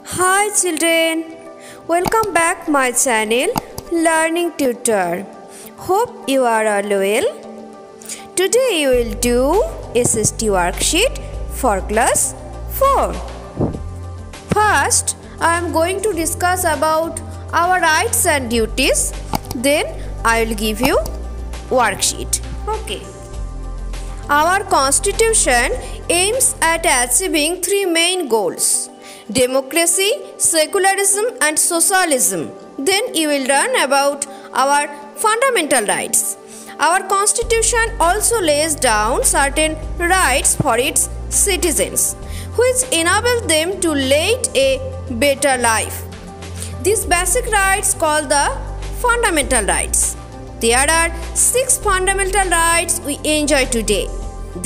Hi children, welcome back my channel Learning Tutor. Hope you are all well. Today you will do SST worksheet for class 4. First, I am going to discuss about our rights and duties. Then I will give you worksheet. Okay. Our constitution aims at achieving three main goals: democracy, secularism and socialism. Then you will learn about our fundamental rights. Our constitution also lays down certain rights for its citizens, which enable them to lead a better life. These basic rights called the fundamental rights. There are 6 fundamental rights we enjoy today.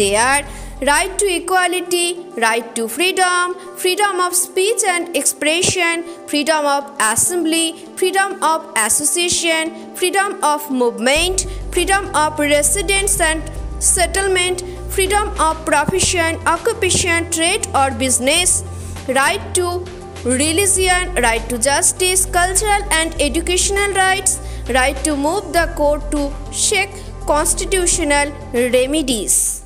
They are right to equality, right to freedom, freedom of speech and expression, freedom of assembly, freedom of association, freedom of movement, freedom of residence and settlement, freedom of profession, occupation, trade or business, right to religion, right to justice, cultural and educational rights, right to move the court to seek constitutional remedies.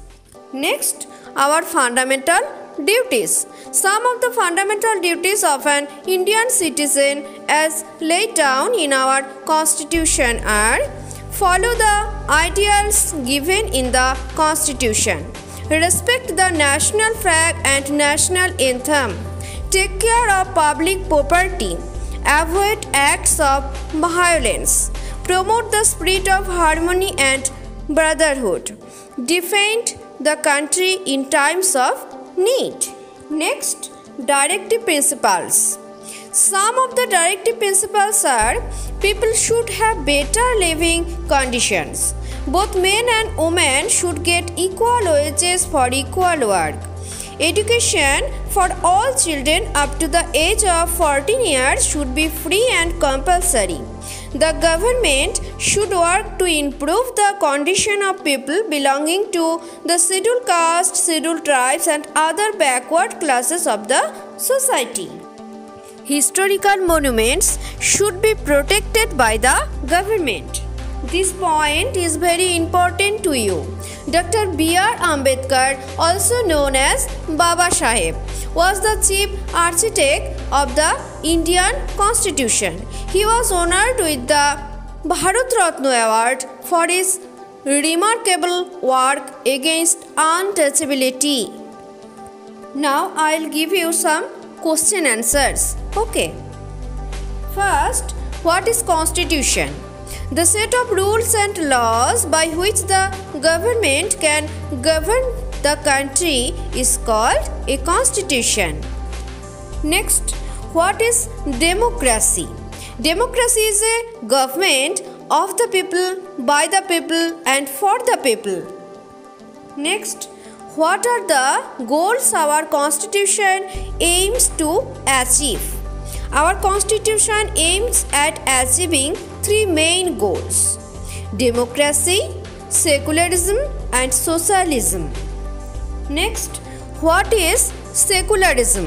Next, our fundamental duties. Some of the fundamental duties of an Indian citizen as laid down in our constitution are: follow the ideals given in the constitution, respect the national flag and national anthem, take care of public property, avoid acts of violence, promote the spirit of harmony and brotherhood, defend the country in times of need. Next, directive principles. Some of the directive principles are: people should have better living conditions. Both men and women should get equal wages for equal work. Education for all children up to the age of 14 years should be free and compulsory. The government should work to improve the condition of people belonging to the scheduled caste, scheduled tribes and other backward classes of the society. Historical monuments should be protected by the government. This point is very important to you. Dr. B.R. Ambedkar, also known as Baba Saheb, was the chief architect of the Indian Constitution. He was honored with the Bharat Ratna Award for his remarkable work against untouchability. Now I will give you some question answers. Okay. First, what is Constitution? The set of rules and laws by which the government can govern the country is called a constitution. Next, what is democracy? Democracy is a government of the people, by the people and for the people. Next, what are the goals our constitution aims to achieve? Our constitution aims at achieving 3 main goals: democracy, secularism and socialism. Next, what is secularism?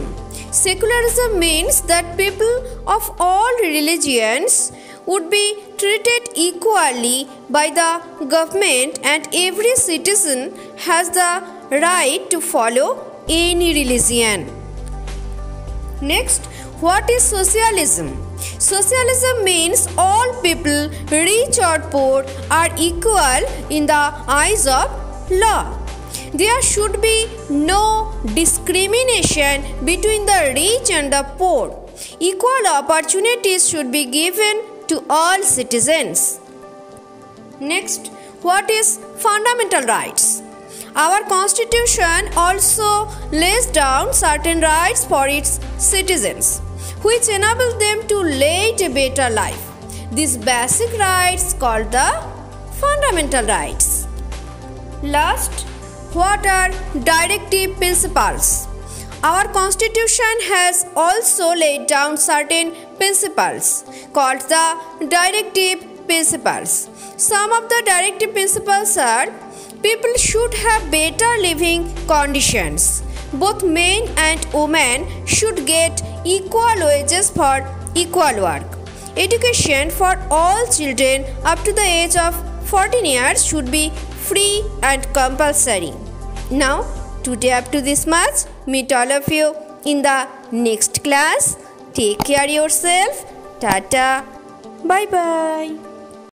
Secularism means that people of all religions would be treated equally by the government and every citizen has the right to follow any religion. Next, what is socialism? Socialism means all people, rich or poor, are equal in the eyes of law. There should be no discrimination between the rich and the poor. Equal opportunities should be given to all citizens. Next, what is fundamental rights? Our constitution also lays down certain rights for its citizens, which enable them to lead a better life. These basic rights called the fundamental rights. Last, what are directive principles? Our constitution has also laid down certain principles called the directive principles. Some of the directive principles are: people should have better living conditions. both men and women should get equal wages for equal work. Education for all children up to the age of 14 years should be free and compulsory. Now, today up to this much. Meet all of you in the next class. Take care yourself. Tata. Bye bye.